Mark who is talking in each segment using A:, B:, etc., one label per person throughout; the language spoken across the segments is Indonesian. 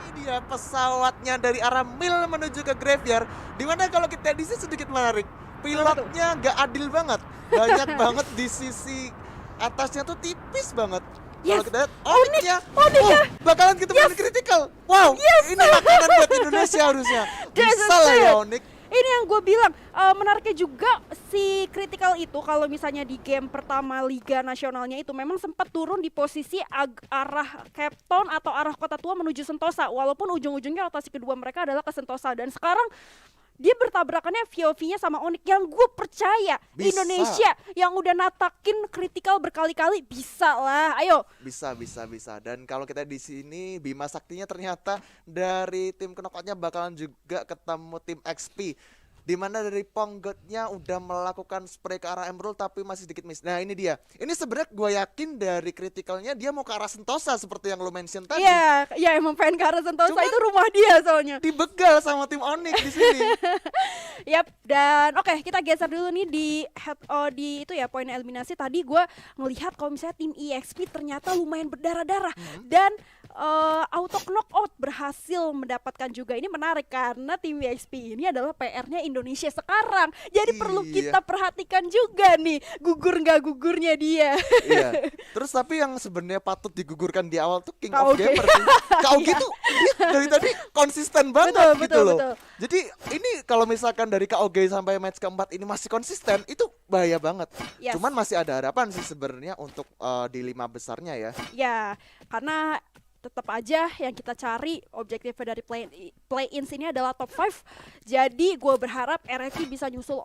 A: Ini dia pesawatnya dari arah Mill menuju ke Graveyard. Dimana kalau kita di sini sedikit menarik, pilotnya nggak adil banget. Banyak banget di sisi atasnya tuh tipis banget. Kalau
B: Yes,
A: kita lihat
B: Onyx
A: Onyx-nya,
B: ya.
A: bakalan kita
B: Yes.
A: critical. Wow,
B: Yes.
A: ini makanan buat Indonesia harusnya.
B: That's
A: Bisa lah ya
B: it.
A: Onyx.
B: Ini yang gue bilang, menariknya juga si critical itu kalau misalnya di game pertama Liga Nasionalnya itu memang sempat turun di posisi arah Cape Town atau arah Kota Tua menuju Sentosa, walaupun ujung-ujungnya rotasi kedua mereka adalah ke Sentosa, dan sekarang dia bertabrakannya VOV-nya sama Onyx yang gue percaya
A: Bisa.
B: Indonesia yang udah natakin critical berkali-kali bisa lah, ayo.
A: Bisa. Dan kalau kita di sini Bima Saktinya ternyata dari tim knockoutnya bakalan juga ketemu tim XP. Di mana dari Ponggotnya udah melakukan spray ke arah Emerald tapi masih sedikit miss. Nah ini dia. Ini sebenarnya gue yakin dari kritikalnya dia mau ke arah Sentosa seperti yang lo mention tadi.
B: Iya, emang pengen ke arah Sentosa,
A: Cuman
B: itu rumah dia soalnya.
A: Dibegal sama tim Onyx di sini.
B: Yap, dan oke, kita geser dulu nih di itu ya poin eliminasi. Tadi gue ngelihat kalau misalnya tim EXP ternyata lumayan berdarah-darah dan auto knockout berhasil mendapatkan juga. Ini menarik karena tim EXP ini adalah PR-nya Indonesia sekarang. Jadi perlu
A: Iya.
B: kita perhatikan juga nih gugur nggak gugurnya dia.
A: Iya. Terus tapi yang sebenarnya patut digugurkan di awal tuh King of
B: KOG.
A: Gamer sih. KOG
B: Iya.
A: tuh dia dari tadi konsisten banget
B: Betul,
A: gitu loh.
B: betul.
A: Jadi ini kalau misalkan dari KOG sampai match keempat ini masih konsisten, itu bahaya banget.
B: Yes.
A: Cuman masih ada harapan sih sebenarnya untuk di 5 besarnya ya.
B: Ya, karena tetap aja yang kita cari objektifnya dari play-ins ini adalah top 5. Jadi gue berharap RFC bisa nyusul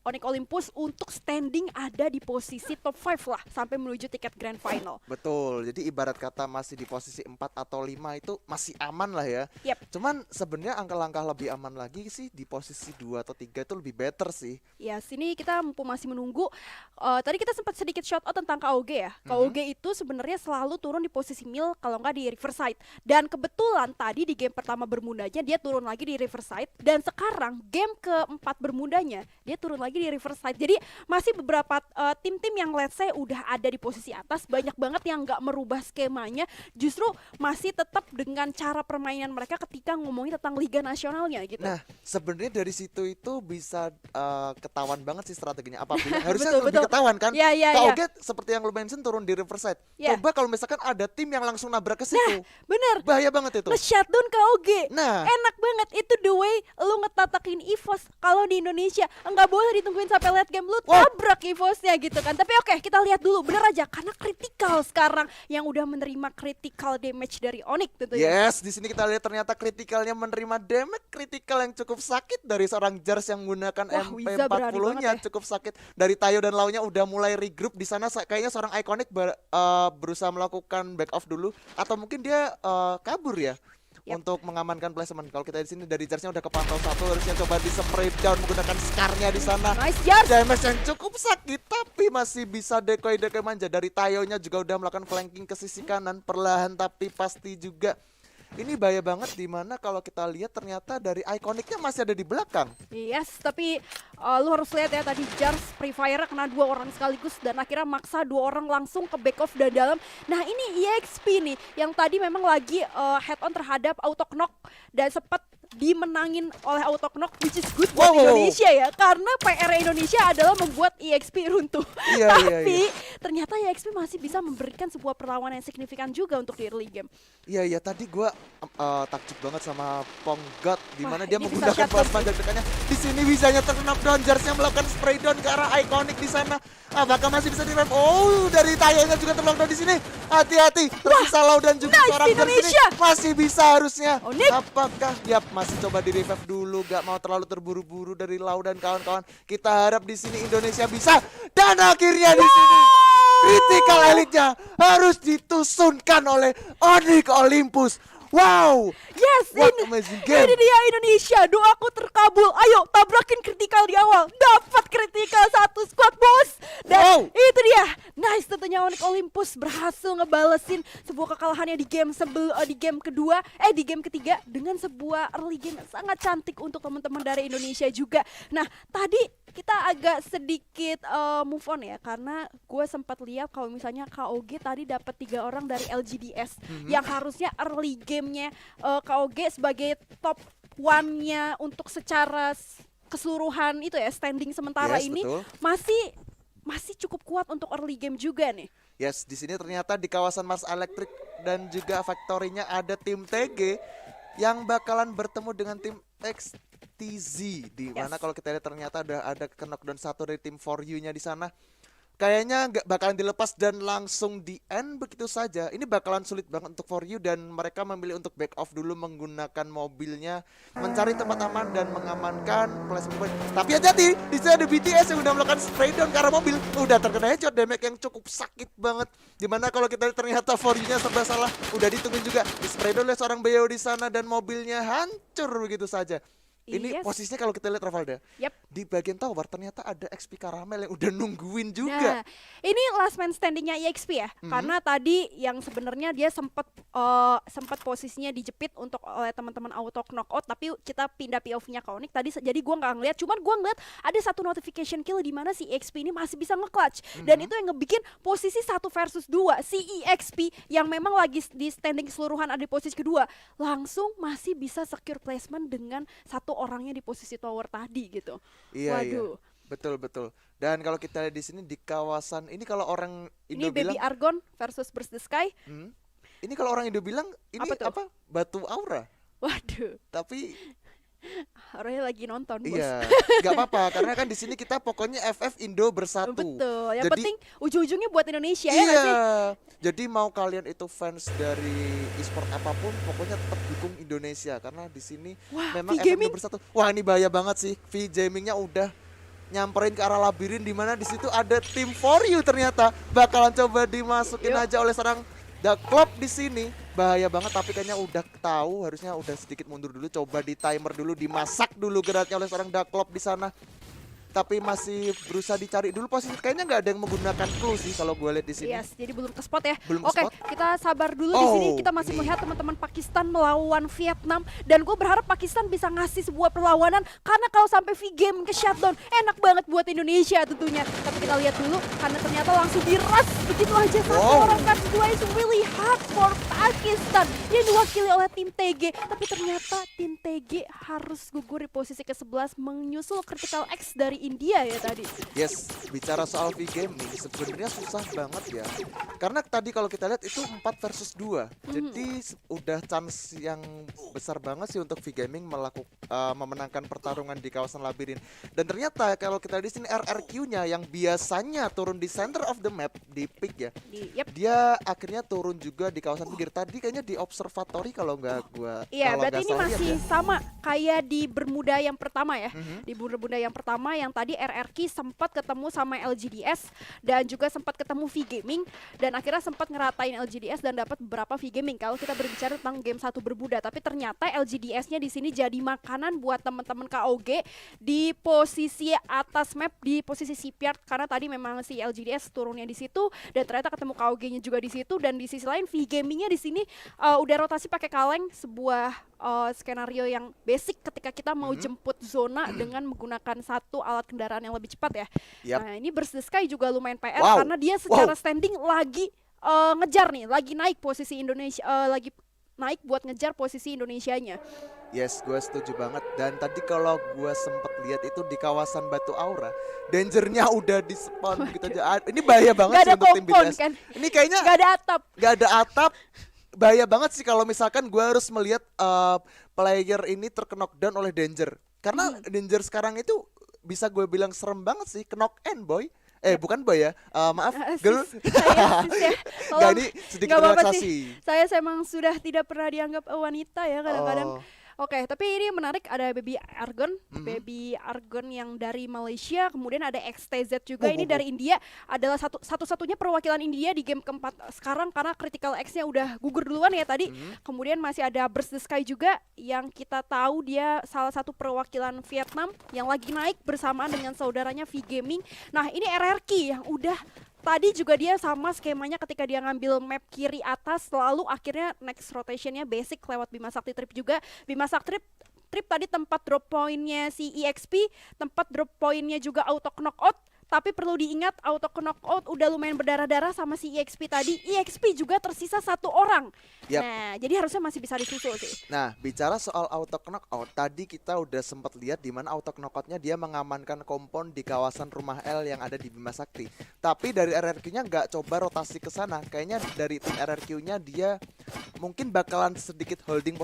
B: Onyx Olympus untuk standing ada di posisi top 5 lah sampai menuju tiket grand final.
A: Betul. Jadi ibarat kata masih di posisi 4 atau 5 itu masih aman lah ya.
B: Yep.
A: Cuman sebenarnya angka-angka lebih aman lagi sih di posisi 2 atau 3 itu lebih better sih.
B: Ya, sini kita mumpung masih menunggu. Tadi kita sempat sedikit shout out tentang KOG ya. KOG itu sebenarnya selalu turun di posisi mil kalau nggak di Riverside. Dan kebetulan tadi di game pertama Bermudanya dia turun lagi di Riverside, dan sekarang game keempat Bermudanya dia turun lagi di Riverside. Jadi masih beberapa tim-tim yang let's say udah ada di posisi atas, banyak banget yang nggak merubah skemanya, justru masih tetap dengan cara permainan mereka ketika ngomongin tentang Liga Nasionalnya gitu.
A: Nah, sebenarnya dari situ itu bisa ketahuan banget sih strateginya. Apabila harusnya
B: Betul,
A: lebih
B: betul.
A: ketahuan kan?
B: Ya.
A: KOG seperti yang lu mention turun di Riverside.
B: Ya.
A: Coba kalau misalkan ada tim yang langsung nabrak ke situ.
B: Bener,
A: Bahaya banget itu.
B: nge-shutdown KOG.
A: Nah.
B: Enak banget, itu the way lu ngetatakin EVOS. Kalau di Indonesia nggak boleh ditungguin sampai late game, lu tabrak EVOS-nya gitu kan. Tapi oke, kita lihat dulu, bener aja karena critical sekarang yang udah menerima critical damage dari Onyx tentunya.
A: Yes, di sini kita lihat ternyata kritikalnya menerima damage kritikal yang cukup sakit dari seorang Jars yang menggunakan
B: Wah, Wiza berani
A: MP40-nya
B: banget ya.
A: cukup sakit. Dari Tayo dan Launya udah mulai regroup di sana. Kayaknya seorang Iconic berusaha melakukan back off dulu, atau mungkin dia kabur ya.
B: Yap.
A: Untuk mengamankan placement. Kalau kita di sini dari Jarsnya udah kepantau satu, harusnya coba di spray down menggunakan Scar-nya di sana.
B: Nice Jars.
A: Damage yang cukup sakit tapi masih bisa decoy manja. Dari Tayonya juga udah melakukan flanking ke sisi kanan perlahan tapi pasti juga. Ini bahaya banget dimana kalau kita lihat ternyata dari Iconicnya masih ada di belakang.
B: Yes, tapi lu harus lihat ya tadi Jars Free Fire kena 2 orang sekaligus dan akhirnya maksa 2 orang langsung ke back off dan dalam. Nah ini EXP nih yang tadi memang lagi head on terhadap auto knock dan sempat dimenangin oleh auto knock, which is good buat Indonesia ya, karena PR Indonesia adalah membuat EXP runtuh. Tapi ternyata EXP masih bisa memberikan sebuah perlawanan yang signifikan juga untuk di early game.
A: Iya tadi gue takjub banget sama Ponggot di mana dia
B: ini bisa
A: menggunakan
B: shutdown
A: plasma jajakannya. Di sini bisanya knockdown, Jarsnya melakukan spray down ke arah Iconic di sana. Apakah masih bisa di-rev? Oh, dari Tayonya juga terlockdown di sini. Hati-hati, tersisa Lau dan juga
B: nice
A: seorang Jars ini
B: Indonesia.
A: masih bisa harusnya.
B: Onyx.
A: Apakah Yap masih coba di-revive dulu, gak mau terlalu terburu-buru dari Lau dan kawan-kawan. Kita harap di sini Indonesia bisa, dan akhirnya di sini critical elite-nya harus ditusunkan oleh Onyx Olympus. Wow,
B: Yes,
A: what amazing game.
B: ini dia Indonesia, doaku terkabul. Ayo tabrakin kritikal di awal, dapat kritikal 1 squad bos. Dan itu dia, nice tentunya Onyx Olympus berhasil ngebalesin sebuah kekalahannya di game di game ketiga dengan sebuah early game yang sangat cantik untuk teman-teman dari Indonesia juga. Nah tadi kita agak sedikit move on ya, karena gue sempat lihat kalau misalnya KOG tadi dapat 3 orang dari LGDS yang harusnya early game gamenya KOG sebagai top one-nya untuk secara keseluruhan itu ya standing sementara
A: Yes,
B: ini
A: betul.
B: masih cukup kuat untuk early game juga nih.
A: Yes, di sini ternyata di kawasan Mars Electric dan juga Factory-nya ada tim TG yang bakalan bertemu dengan tim XTZ, di mana
B: Yes.
A: kalau kita lihat ternyata ada knockdown satu dari tim For You-nya di sana. Kayaknya nggak bakalan dilepas dan langsung di end begitu saja. Ini bakalan sulit banget untuk For You dan mereka memilih untuk back off dulu menggunakan mobilnya, mencari tempat aman dan mengamankan placement point. Tapi hati-hati, di sini ada BTS yang udah melakukan spray down ke arah mobil. Udah terkena headshot, damage yang cukup sakit banget. Dimana kalau kita lihat ternyata For You-nya serba salah, udah ditungguin juga di spray down oleh seorang BO di sana dan mobilnya hancur begitu saja. Ini
B: Yes.
A: posisinya kalau kita lihat Ravalda,
B: Yep.
A: di bagian tower ternyata ada XP Caramel yang udah nungguin juga.
B: Nah, ini last man standingnya EXP ya, karena tadi yang sebenarnya dia sempat posisinya dijepit untuk oleh teman-teman auto knockout, tapi kita pindah POV-nya ke Onyx tadi, jadi gua nggak ngeliat, cuman gua ngeliat ada satu notification kill di mana si EXP ini masih bisa nge-clutch, dan itu yang ngebikin posisi 1 versus 2 si EXP yang memang lagi di standing keseluruhan ada di posisi kedua, langsung masih bisa secure placement dengan satu orangnya di posisi tower tadi gitu.
A: Iya, iya.
B: Waduh.
A: Betul. Dan kalau kita lihat di sini di kawasan ini kalau orang
B: Ini
A: Indo
B: Baby
A: bilang,
B: Argon versus Burst the Sky.
A: ini kalau orang Indo bilang ini
B: Apa tuh?
A: apa? Batu aura.
B: Waduh,
A: Tapi
B: orangnya lagi nonton, bos.
A: iya, nggak apa-apa karena kan di sini kita pokoknya FF Indo bersatu.
B: Betul. Yang
A: Jadi
B: penting ujung-ujungnya buat Indonesia ya nggak
A: iya.
B: sih?
A: Jadi mau kalian itu fans dari e-sport apapun, pokoknya tetap dukung Indonesia karena di sini
B: Wah,
A: memang FF
B: V-Gaming.
A: Indo bersatu. Wah, ini bahaya banget sih. V-Gamingnya udah nyamperin ke arah labirin di mana di situ ada tim For You ternyata bakalan coba dimasukin
B: Yuk.
A: aja oleh seorang The Club di sini. Bahaya banget tapi kayaknya udah tahu, harusnya udah sedikit mundur dulu, coba di timer dulu, dimasak dulu geraknya oleh seorang The Club di sana. Tapi masih berusaha dicari dulu posisi, kayaknya nggak ada yang menggunakan clue sih kalau gue lihat di sini.
B: Yes, jadi belum ke spot ya.
A: Belum ke
B: Oke,
A: spot.
B: kita sabar dulu di sini.
A: Oh,
B: Kita masih
A: ini.
B: melihat teman-teman Pakistan melawan Vietnam, dan gue berharap Pakistan bisa ngasih sebuah perlawanan karena kalau sampai V-Game ke shutdown, enak banget buat Indonesia tentunya. Tapi kita lihat dulu karena ternyata langsung diras begitu aja satu
A: Wow.
B: orang versus dua is really hard for Pakistan. Yang diwakili oleh tim TG, tapi ternyata tim TG harus gugur di posisi ke-11 menyusul Critical X dari India ya tadi.
A: Yes, bicara soal V-Gaming sebenarnya susah banget ya. Karena tadi kalau kita lihat itu 4 versus 2. Jadi udah chance yang besar banget sih untuk V-Gaming memenangkan pertarungan di kawasan labirin. Dan ternyata kalau kita lihat di sini RRQ-nya yang biasanya turun di center of the map di pick ya.
B: Yep.
A: Dia akhirnya turun juga di kawasan pinggir. Tadi kayaknya di observatory kalau nggak gua
B: Iya,
A: kalau
B: berarti
A: nggak
B: ini
A: salah lihat
B: masih
A: ya.
B: sama kayak di Bermuda yang pertama ya. Di Bermuda yang pertama yang tadi RRQ sempat ketemu sama LGDS dan juga sempat ketemu V-Gaming dan akhirnya sempat ngeratain LGDS dan dapat beberapa V-Gaming kalau kita berbicara tentang game 1 Bermuda. Tapi ternyata LGDS-nya di sini jadi makanan buat teman-teman KOG di posisi atas map, di posisi shipyard karena tadi memang si LGDS turunnya di situ dan ternyata ketemu KOG-nya juga di situ, dan di sisi lain V-Gaming-nya di sini udah rotasi pakai kaleng, sebuah skenario yang basic ketika kita mau jemput zona dengan menggunakan satu alat kendaraan yang lebih cepat ya.
A: Yap.
B: Nah, ini Burst the Sky juga lumayan PR
A: Wow.
B: karena dia secara standing lagi ngejar nih, lagi naik posisi Indonesia, lagi naik buat ngejar posisi Indonesianya.
A: Yes, gue setuju banget. Dan tadi kalau gue sempet lihat itu di kawasan Batu Aura, dangernya udah di spawn gitu aja. Ini bahaya banget
B: Gak
A: sih
B: ada
A: untuk tim
B: kompon
A: BTS.
B: kan,
A: Ini kayaknya
B: gak ada atap.
A: gak ada atap. Bahaya banget sih kalau misalkan gue harus melihat player ini terknockdown oleh Danger. Karena Danger sekarang itu bisa gue bilang serem banget sih, knock end boy. Bukan boy ya, maaf, girl.
B: Sis ya.
A: Gak,
B: Tolong.
A: ini sedikit
B: Nggak apa-apa
A: relaksasi.
B: sih. Saya emang sudah tidak pernah dianggap wanita ya kadang-kadang.
A: Oh.
B: Oke, tapi ini menarik, ada Baby Argon, Baby Argon yang dari Malaysia, kemudian ada XTZ juga, ini dari India, adalah satu-satunya perwakilan India di game keempat sekarang karena Critical X-nya udah gugur duluan ya tadi. Kemudian masih ada Burst the Sky juga yang kita tahu dia salah satu perwakilan Vietnam yang lagi naik bersamaan dengan saudaranya V-Gaming. Nah, ini RRQ yang udah tadi juga dia sama skemanya ketika dia ngambil map kiri atas, lalu akhirnya next rotationnya basic lewat Bima Sakti Trip juga. Bima Sakti Trip tadi tempat drop pointnya si EXP, tempat drop pointnya juga auto knockout, tapi perlu diingat auto knockout udah lumayan berdarah-darah sama si EXP tadi. EXP juga tersisa 1 orang.
A: Yap.
B: Nah, jadi harusnya masih bisa disusul sih.
A: Nah, bicara soal auto knockout, tadi kita udah sempat lihat di mana auto knockoutnya dia mengamankan kompon di kawasan rumah L yang ada di Bima Sakti. Tapi dari RRQ-nya nggak coba rotasi ke sana. Kayaknya dari tim RRQ-nya dia mungkin bakalan sedikit holding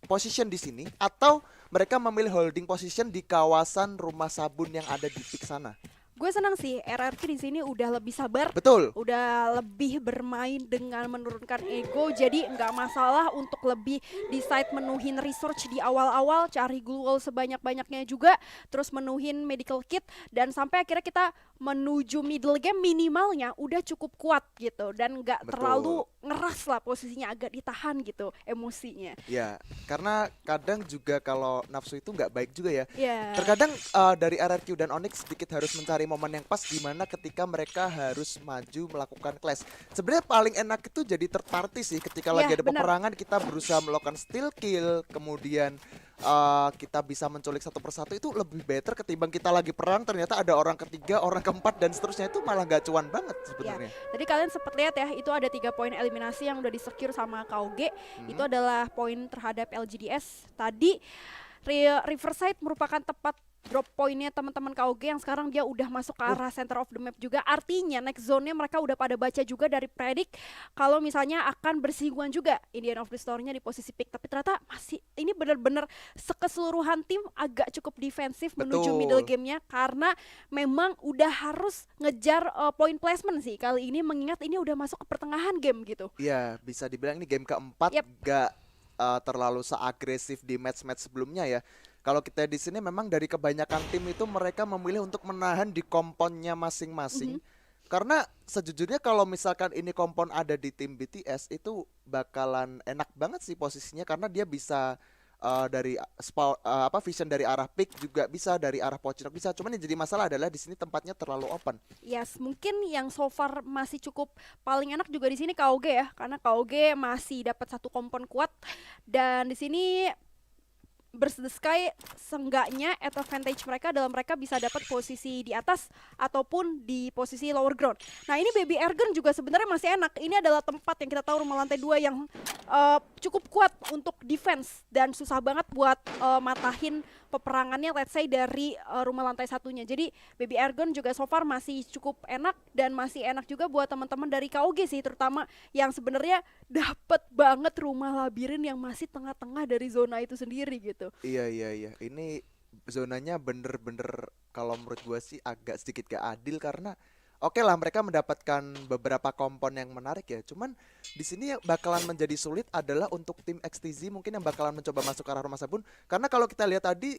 A: position di sini, atau mereka memilih holding position di kawasan rumah sabun yang ada di pik sana.
B: Gue senang sih RRQ di sini udah lebih sabar.
A: Betul.
B: Udah lebih bermain dengan menurunkan ego, jadi nggak masalah untuk lebih decide menuhin research di awal-awal, cari glue wall sebanyak-banyaknya juga, terus menuhin medical kit, dan sampai akhirnya kita menuju middle game minimalnya udah cukup kuat gitu, dan nggak
A: Betul.
B: terlalu ngeras lah, posisinya agak ditahan gitu emosinya.
A: Ya, karena kadang juga kalau nafsu itu nggak baik juga ya.
B: Ya.
A: Terkadang dari RRQ dan Onyx sedikit harus mencari momen yang pas di mana ketika mereka harus maju melakukan clash. Sebenarnya paling enak itu jadi third party sih, ketika lagi ada
B: benar.
A: peperangan kita berusaha melakukan steal kill, kemudian kita bisa menculik satu persatu, itu lebih better ketimbang kita lagi perang ternyata ada orang ketiga, orang keempat dan seterusnya, itu malah gak cuan banget sebenarnya.
B: Tadi kalian sempat lihat ya, itu ada 3 poin eliminasi yang udah di-secure sama KOG. Itu adalah poin terhadap LGDS. Tadi Riverside merupakan tempat drop poinnya teman-teman KOG yang sekarang dia udah masuk ke arah center of the map juga. Artinya next zone-nya mereka udah pada baca juga dari predik kalau misalnya akan bersinggungan juga Indian of the Story-nya di posisi pick. Tapi ternyata masih ini benar-benar sekeseluruhan tim agak cukup defensif menuju middle game-nya, karena memang udah harus ngejar point placement sih kali ini, mengingat ini udah masuk ke pertengahan game gitu.
A: Iya, bisa dibilang ini game keempat. Gak terlalu seagresif di match-match sebelumnya ya. Kalau kita di sini memang dari kebanyakan tim itu mereka memilih untuk menahan di komponnya masing-masing. Karena sejujurnya kalau misalkan ini kompon ada di tim BTS itu bakalan enak banget sih posisinya, karena dia bisa dari vision dari arah pick, juga bisa dari arah Pochinok bisa. Cuman yang jadi masalah adalah di sini tempatnya terlalu open.
B: Yes, mungkin yang so far masih cukup paling enak juga di sini KOG ya, karena KOG masih dapat 1 kompon kuat, dan di sini Burst the Sky seenggaknya advantage mereka dalam mereka bisa dapat posisi di atas ataupun di posisi lower ground. Nah, ini Baby Ergen juga sebenarnya masih enak. Ini adalah tempat yang kita tahu rumah lantai 2 yang cukup kuat untuk defense dan susah banget buat matahin peperangannya, let's say dari rumah lantai satunya. Jadi Baby Ergen juga so far masih cukup enak, dan masih enak juga buat teman-teman dari KOG sih, terutama yang sebenarnya dapat banget rumah labirin yang masih tengah-tengah dari zona itu sendiri gitu.
A: Iya. Ini zonanya bener-bener kalau menurut gua sih agak sedikit gak adil, karena oke lah mereka mendapatkan beberapa kompon yang menarik ya. Cuman di sini yang bakalan menjadi sulit adalah untuk tim XTZ mungkin yang bakalan mencoba masuk ke arah rumah sabun. Karena kalau kita lihat tadi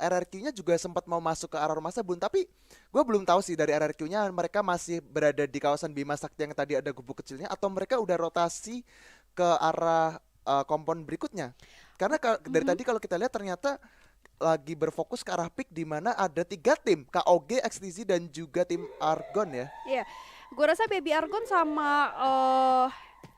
A: RRQ-nya juga sempat mau masuk ke arah rumah sabun, tapi gue belum tahu sih dari RRQ-nya mereka masih berada di kawasan Bima Sakti yang tadi ada gubuk kecilnya, atau mereka udah rotasi ke arah kompon berikutnya. Karena dari tadi kalau kita lihat ternyata lagi berfokus ke arah pick, di mana ada 3 tim, KOG, XTZ dan juga tim Argon ya.
B: Iya, gue rasa Baby Argon sama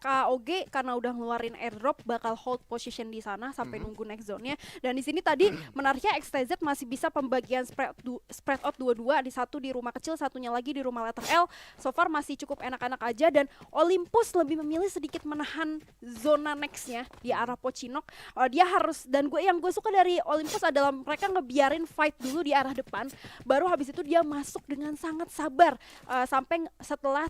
B: KOG karena udah ngeluarin airdrop bakal hold position di sana sampai nunggu next zone-nya. Dan di sini tadi menariknya XTZ masih bisa pembagian spread out 2-2, di satu di rumah kecil, satunya lagi di rumah letter L. So far masih cukup enak-enak aja, dan Olympus lebih memilih sedikit menahan zona next-nya di arah Pochinok. Dia harus, dan yang gue suka dari Olympus adalah mereka ngebiarin fight dulu di arah depan, baru habis itu dia masuk dengan sangat sabar sampai setelah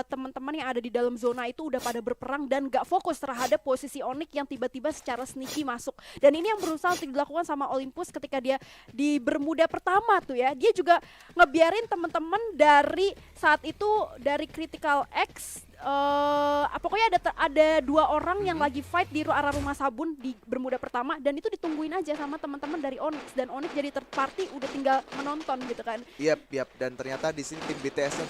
B: teman-teman yang ada di dalam zona itu udah pada berperang dan gak fokus terhadap posisi Onyx yang tiba-tiba secara sneaky masuk. Dan ini yang berusaha untuk dilakukan sama Olympus ketika dia di Bermuda pertama tuh ya. Dia juga ngebiarin teman-teman dari saat itu dari Critical X, pokoknya ada 2 orang yang lagi fight di arah rumah sabun di Bermuda pertama, dan itu ditungguin aja sama teman-teman dari Onyx, dan Onyx jadi third party udah tinggal menonton gitu kan.
A: Yap. Dan ternyata di sini tim BTS-nya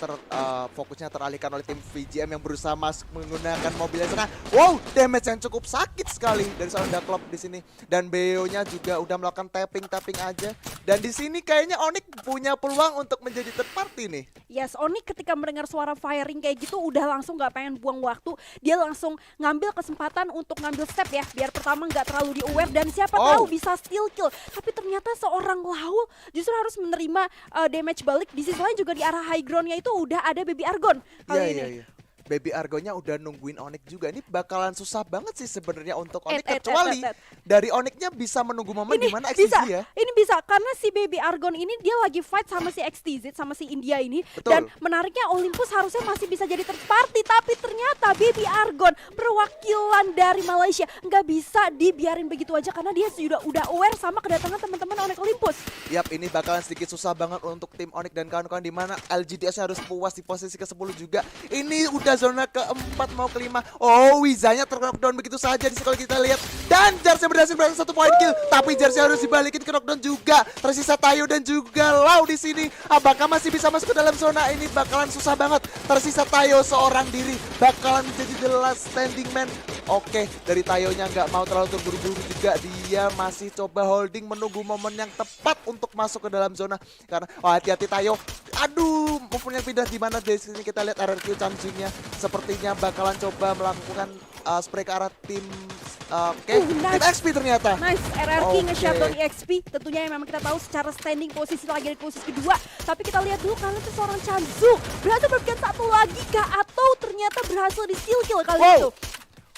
A: fokusnya teralihkan oleh tim VGM yang berusaha masuk menggunakan mobilnya sana. Wow, damage yang cukup sakit sekali dari seorang Daklop di sini. Dan BO-nya juga udah melakukan tapping aja. Dan di sini kayaknya Onyx punya peluang untuk menjadi third party nih.
B: Yes, Onyx ketika mendengar suara firing kayak gitu udah langsung tuh nggak pengen buang waktu, dia langsung ngambil kesempatan untuk ngambil step ya, biar pertama nggak terlalu di aware dan siapa tahu bisa steal kill. Tapi ternyata seorang Laul justru harus menerima damage balik. Di sisi lain juga di arah high groundnya itu udah ada Baby Argon kali ini.
A: Iya. Baby Argonya udah nungguin Onyx juga. Ini bakalan susah banget sih sebenarnya untuk Onyx, kecuali dari Onyxnya bisa menunggu momen di mana XTZ ya.
B: Ini bisa karena si Baby Argon ini dia lagi fight sama si XTZ sama si India ini.
A: Betul.
B: Dan menariknya Olympus harusnya masih bisa jadi third party, tapi ternyata Baby Argon perwakilan dari Malaysia nggak bisa dibiarin begitu aja karena dia sudah aware sama kedatangan teman-teman Onyx Olympus.
A: Yap, ini bakalan sedikit susah banget untuk tim Onyx dan kawan-kawan, di mana LGDS harus puas di posisi ke-10 juga. Ini udah zona ke-4 mau ke-5. Oh, Wizanya ter-knockdown begitu saja di kalau kita lihat. Dan Jersey berhasil 1 point kill, tapi Jersey harus dibalikin ke knockdown juga. Tersisa Tayo dan juga Lau di sini. Apakah masih bisa masuk ke dalam zona? Ini bakalan susah banget. Tersisa Tayo seorang diri, bakalan menjadi the last standing man. Oke, dari Tayonya nggak mau terlalu terburu-buru juga. Dia masih coba holding, menunggu momen yang tepat untuk masuk ke dalam zona. Karena, oh hati-hati Tayo. Aduh, movement yang pindah di mana dari sini kita lihat RRQ Changjingnya sepertinya bakalan coba melakukan spray ke arah tim
B: Nice.
A: tim XP ternyata.
B: Nice, RRQ nge-shutdown EXP. Tentunya yang memang kita tahu secara standing posisi lagi di posisi kedua. Tapi kita lihat dulu karena itu seorang Chanzu berhasil memberikan satu lagi kah atau ternyata berhasil di steal kill kali itu.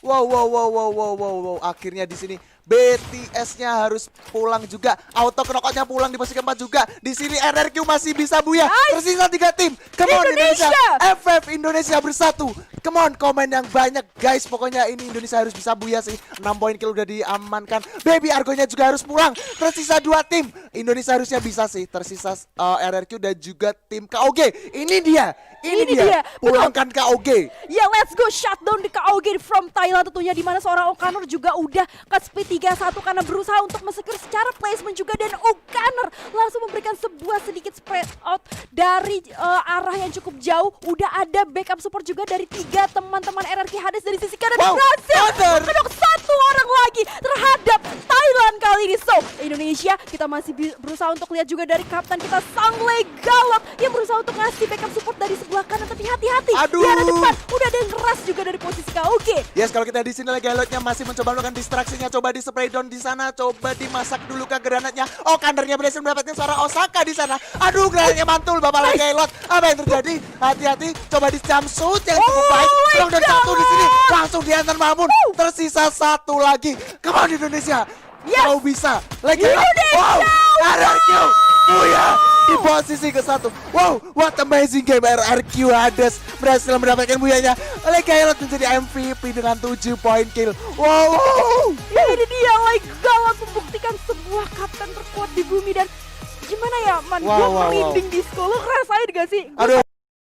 A: Wow. Akhirnya di sini BTS-nya harus pulang juga. Auto knockout-nya pulang di posisi keempat juga. Di sini RRQ masih bisa buya. Tersisa 3 tim. Come on Indonesia. FF Indonesia bersatu. Come on, komen yang banyak guys. Pokoknya ini Indonesia harus bisa buya sih. 6 poin kill udah diamankan. Baby Argonya juga harus pulang. Tersisa 2 tim. Indonesia harusnya bisa sih. Tersisa RRQ dan juga tim KOG. Ini dia. Pulangkan KOG.
B: Ya, let's go shutdown di KOG from Thailand tentunya, di mana seorang O'Connor juga udah ke speed 3-1 karena berusaha untuk mesecure secara placement juga, dan O'Connor langsung memberikan sebuah sedikit spread out dari arah yang cukup jauh. Udah ada backup support juga dari 3 teman-teman RRQ Hades dari sisi kanan. Berhasil menok 1 orang lagi terhadap Thailand kali ini. So, Indonesia kita masih berusaha untuk lihat juga dari kapten kita Sangley Galak yang berusaha untuk ngasih backup support dari sebelah kanan, tapi hati-hati di arah depan udah ada yang keras juga dari posisi KOG.
A: Yes, kalau kita di sini lagi Galotnya masih mencoba melakukan distraksinya, coba di spray down di sana, coba dimasak dulu ke granatnya. Oh, kandernya berhasil mendapatkan seorang Osaka di sana. Aduh, granatnya mantul, Bapak lagi Galot. Apa yang terjadi? Hati-hati, coba di jump shoot yang cukup baik. Dan 1 di sini langsung diantar Mamun. Tersisa 1 lagi. Come on Indonesia. Kau bisa. Lagi wow, RRQ. Oh ya, di posisi ke-1. Wow, what amazing game. RRQ Hades berhasil mendapatkan buyanya. Legaelot menjadi MVP dengan 7 poin kill. Wow.
B: Ini dia Galak membuktikan sebuah kapten terkuat di bumi. Dan gimana ya, man, gue merinding di sekolah, ngerasain gak sih?
A: Aduh.